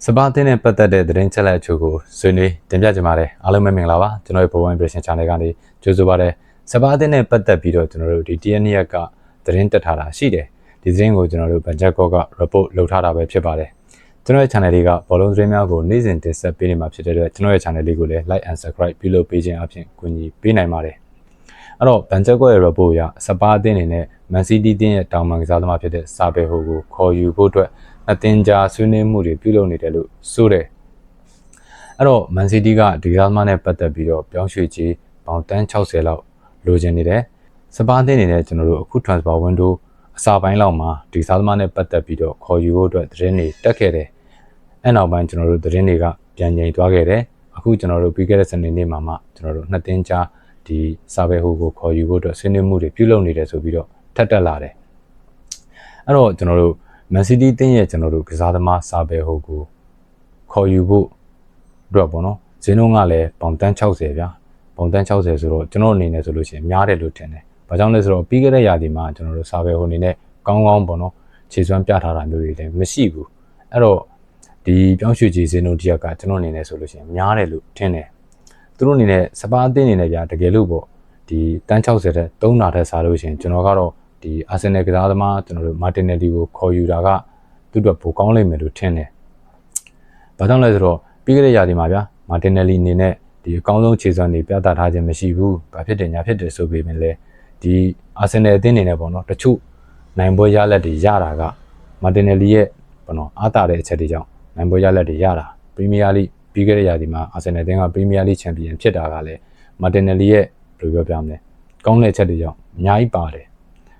စပါးသင်းနဲ့ပတ်သက်တဲ့သတင်းချက်လက်အချို့ကိုဆွေးနွေးတင်ပြကြပါမယ်အားလုံးပဲမင်္ဂလာပါကျွန်တော်ရဲ့ Power Impression Channel ကနေကြိုဆိုပါရစေစပါးသင်းနဲ့ပတ်သက်ပြီးတော့ကျွန်တော်တို့ဒီ TNN ကသတင်းတက်ထားတာရှိတယ်ဒီသတင်းကိုကျွန်တော်တို့ Budget Call က report လုပ်ထားတာပဲဖြစ်ပါတယ်ကျွန်တော်ရဲ့ channel လေးကဘောလုံးသတင်းများကိုနေ့စဉ်တင်ဆက်ပေးနေမှာဖြစ်တဲ့အတွက်ကျွန်တော်ရဲ့ channel လေးကိုလည်း like and subscribe ပြုလုပ်ပေးခြင်းအပြင်ကူညီပေးနိုင်ပါတယ်အဲ့တော့ Budget Call ရဲ့ report အရစပါးသင်းအနေနဲ့ Man City တင်းရဲ့တောင်ပန်ကစားသမားဖြစ်တဲ့စာပေဟိုကိုခေါ်ယူဖို့အတွက်အသင်းကြားဆွေးနွေးမှုတွေပြုလုပ်နေတယ်လို့ဆိုတယ်အဲ့တော့ Man City ကဒီကစားသမားနဲ့ပတ်သက်ပြီးတော့ပြောင်းရွှေ့ကြေးပေါင်တန်း60လောက်လိုချင်နေတယ်စပါးသင်းအနေနဲ့ကျွန်တော်တို့အခု transfer window အစာပိုင်းလောက်မှာဒီကစားသမားနဲ့ပတ်သက်ပြီးတော့ခေါ်ယူဖို့အတွက်သတင်းတွေတက်ခဲ့တယ်အဲ့နောက်ပိုင်းကျွန်တော်တို့သတင်းတွေကပြန်ငြိမ်သွားခဲ့တယ်အခုကျွန်တော်တို့ပြီးခဲ့တဲ့စနေနေ့မှာကျွန်တော်တို့နှစ်သင်းကြားဒီစာပေဟိုကိုခေါ်ယူဖို့အတွက်ဆွေးနွေးမှုတွေပြုလုပ်နေတယ်ဆိုပြီးတော့ထပ်တက်လာတယ်အဲ့တော့ကျွန်တော်တို့Man City တင်းရဲ့ကျွန်တော်တို့ကစားသမားစာပေဟိုကိုခေါ်ယူဖို့အတွက်ပေါ့နော်ဈေးနှုန်းကလည်းပေါင်တန်း60ဗျာပေါင်တန်း60ဆိုတော့ကျွန်တော်အနေနဲ့ဆိုလို့ရှိရင်များတယ်လို့ထင်တယ်။ဘာကြောင့်လဲဆိုတော့ပြီးခဲ့တဲ့ရာသီမှာကျွန်တော်တို့စာပေဟိုအနေနဲ့ကောင်းကောင်းပေါ့နော်ခြေစွမ်းပြထားတာမျိုးတွေလည်းမရှိဘူး။အဲ့တော့ဒီပြောင်းရွှေ့ခြေဈေးနှုန်းတစ်ရက်ကကျွန်တော်အနေနဲ့ဆိုလို့ရှိရင်များတယ်လို့ထင်တယ်။သူတို့အနေနဲ့စပါးအသင်းအနေနဲ့ဗျာတကယ်လို့ပေါ့ဒီတန်း60တဲ့3နာထက်စားလို့ရှိရင်ကျွန်တော်ကတော့ဒီအာဆင်နယ်ကစားသမားကျွန်တော်တို့မာတင်နယ်လီကိုခေါ်ယူတာကသူ့အတွက်ပိုကောင်းလိမ့်မယ်လို့ထင်တယ်။ဘာကြောင့်လဲဆိုတော့ပြီးခဲ့တဲ့ရာသီမှာဗျာမာတင်နယ်လီအနေနဲ့ဒီအကောင်းဆုံးခြေစွမ်းတွေပြသထားခြင်းမရှိဘူး။ဘာဖြစ်တယ်ညာဖြစ်တယ်ဆိုပေမဲ့လည်းဒီအာဆင်နယ်အသင်းအနေနဲ့ပေါ့နော်တချို့နိုင်ပွဲရလက်တွေရတာကမာတင်နယ်လီရဲ့ပေါ့နော်အားတာတဲ့အချက်တွေကြောင့်နိုင်ပွဲရလက်တွေရတာပရီးမီးယားလိပြီးခဲ့တဲ့ရာသီမှာအာဆင်နယ်အသင်းကပရီးမီးယားလိချန်ပီယံဖြစ်တာကလည်းမာတင်နယ်လီရဲ့ဘယ်လိုပြောပြမလဲကောင်းတဲ့အချက်တွေကြောင့်အများကြီးပါတယ်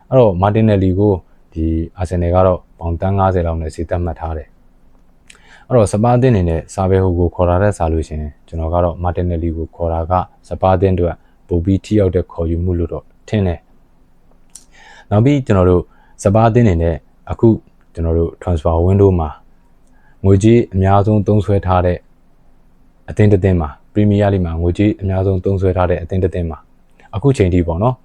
အဲ့တော့မာတင်နယ်လီကိုဒီအာဆင်နယ်ကတော့ပေါင်တန်း90လောက်နဲ့စီသက်မှတ်ထားတယ်အဲ့တော့စပါးအသင်းအနေနဲ့စာပဲဟိုကိုခေါ်လာတဲ့စာလို့ရှင်ကျွန်တော်ကတော့မာတင်နယ်လီကိုခေါ်တာကစပါးအသင်းတို့ကပိုပြီးထိရောက်တဲ့ခေါ်ယူမှုလို့တော့ထင်တယ်နောက်ပြီးကျွန်တော်တို့စပါးအသင်းအနေနဲ့အခုကျွန်တော်တို့ transfer window မှာငွေကြေးအများဆုံးသုံးစွဲထားတဲ့အသင်းတစ်သင်းမှာပရီးမီးယားလိမှာငွေကြေးအများဆုံးသုံးစွဲထားတဲ့အသင်းတစ်သင်းမှာအခုချိန်ထိပေါ့နော်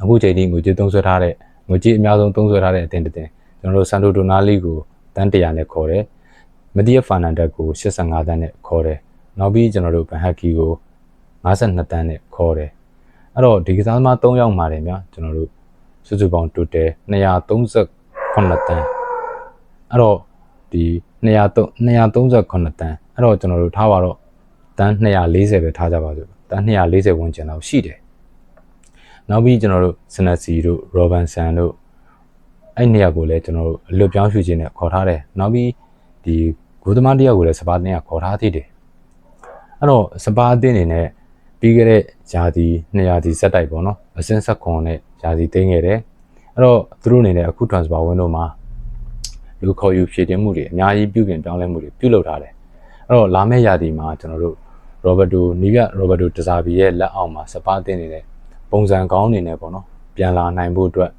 အခုချိန်ထိငွေကြေးသုံးစွဲထားတဲ့ငွေကြေးအများဆုံးသုံးစွဲထားတဲ့အသင်းတစ်သင်းကျွန်တော်တို့ဆန်တိုဒိုနာလီကိုတန်း100နဲ့ခေါ်တယ်မဒီယဖာနန်ဒက်ကို85တန်းနဲ့ခေါ်တယ်နောက်ပြီးကျွန်တော်တို့ဘန်ဟက်ကီကို52တန်းနဲ့ခေါ်တယ်အဲ့တော့ဒီကစားသမား3ယောက်မှာတယ်ဗျာကျွန်တော်တို့စုစုပေါင်း total 238တန်းအဲ့တော့ဒီ238တန်းအဲ့တော့ကျွန်တော်တို့ထားပါတော့တန်း240ပဲထားကြပါစို့တန်း240ဝန်းကျင်လောက်ရှိတယ်နောက်ပြီးကျွန်တော်တို့စနက်စီတို့ရောဘန်ဆန်တို့အဲ့နေရာကိုလည်းကျွန်တော်တို့အလွတ်ပြောင်းရွှေ့ခြင်းနဲ့ခေါ်ထားတယ်နောက်ပြီးဒီဂိုးသမားတယောက်ကိုလည်းစပါးတင်းကခေါ်ထားသေးတယ်အဲ့တော့စပါးအသင်းအနေနဲ့ပြီးခဲ့တဲ့ယာတီ2ရာသီဆက်တိုက်ပေါ့နော်အစင်းဆက်ခွန်နဲ့ယာတီသိမ်းခဲ့တယ်အဲ့တော့သူတို့အနေနဲ့အခု transfer window မှာလူခေါ်ယူဖြည့်တင်းမှုတွေအများကြီးပြုပြင်ပြောင်းလဲမှုတွေပြုလုပ်ထားတယ်အဲ့တော့လာမယ့်ယာတီမှာကျွန်တော်တို့ရောဘတ်တိုတစားဘီရဲ့လက်အောက်မှာစပါးအသင်းအနေနဲ့ပုံစံကောင်းအနေနဲ့ပေါ့နော်ပြန်လာနိုင်ဖို့အတွက်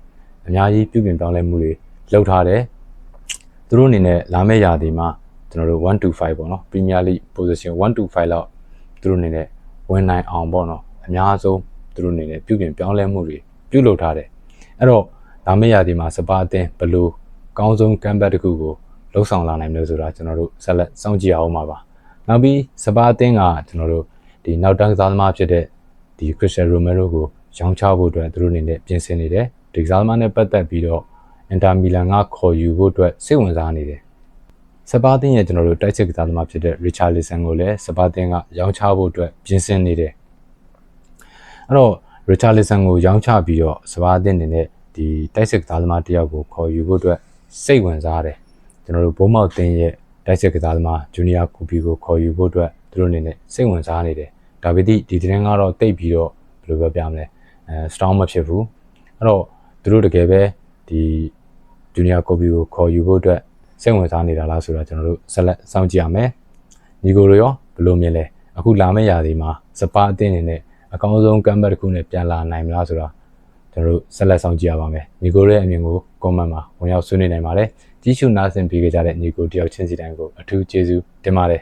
အများကြီးပြုပြင်ပြောင်းလဲမှုတွေလုပ်ထားတယ်သူတို့အနေနဲ့လာမယ့်ရာသီမှာကျွန်တော်တို့125ပေါ့နော် Premier League position 125လောက်သူတို့အနေနဲ့ဝင်နိုင်အောင်ပေါ့နော်အများဆုံးသူတို့အနေနဲ့ပြုပြင်ပြောင်းလဲမှုတွေပြုလုပ်ထားတယ်အဲ့တော့လာမယ့်ရာသီမှာစပါးအသင်းဘယ်လိုကောင်းဆုံးကမ်ဘက်တစ်ခုကိုလှုပ်ဆောင်လာနိုင်မလဲဆိုတာကျွန်တော်တို့ဆက်လက်စောင့်ကြည့်အောင်ပါနောက်ပြီးစပါးအသင်းကကျွန်တော်တို့ဒီနောက်တန်းကစားသမားဖြစ်တဲ့ဒီခရစ်စတီယာနို ရိုမဲရိုကိုရောင်းချဖို့အတွက်သူတို့အနေနဲ့ပြင်ဆင်နေတယ်ဒီကစားသမားနဲ့ပတ်သက်ပြီးတော့အင်တာမီလန်ကခေါ်ယူဖို့အတွက်စိတ်ဝင်စားနေတယ်စပါးတင်းရဲ့ကျွန်တော်တို့တိုက်စစ်ကစားသမားဖြစ်တဲ့ရီချာလီဆန်ကိုလည်းစပါးတင်းကရောင်းချဖို့အတွက်ပြင်ဆင်နေတယ်အဲ့တော့ရီချာလီဆန်ကိုရောင်းချပြီးတော့စပါးတင်းအနေနဲ့ဒီတိုက်စစ်ကစားသမားတယောက်ကိုခေါ်ယူဖို့အတွက်စိတ်ဝင်စားတယ်ကျွန်တော်တို့ဘုံမောက်တင်းရဲ့တိုက်စစ်ကစားသမားဂျူနီယာကူပီကိုခေါ်ယူဖို့အတွက်သူတို့အနေနဲ့စိတ်ဝင်စားနေတယ်ဒါပေမဲ့ဒီတင်းကတော့တိတ်ပြီးတော့ဘယ်လိုပြောပြမလဲstrong မဖြစ်ဘူးအဲ့တော့သူတို့တကယ်ပဲဒီဂျူနီယာကူပီကိုခေါ်ယူဖို့အတွက်စိတ်ဝင်စားနေတာလားဆိုတာကျွန်တော်တို့ဆက်လက်စောင့်ကြည့်ရမယ်ညီကိုတို့ရောဘယ်လိုမြင်လဲအခုလာမယ့်ရာသီမှာစပါးအသင်းအနေနဲ့အကောင်းဆုံးကမ်ဘက်တစ်ခုနဲ့ပြန်လာနိုင်မလားဆိုတာကျွန်တော်တို့ဆက်လက်စောင့်ကြည့်ရပါမယ်ညီကိုရဲ့အမြင်ကို comment မှာဝင်ရောက်ဆွေးနွေးနိုင်ပါတယ်ကြီးစုနားဆင်ပေးကြတဲ့ညီကိုတယောက်ချင်းစီတိုင်းကိုအထူးကျေးဇူးတင်ပါတယ်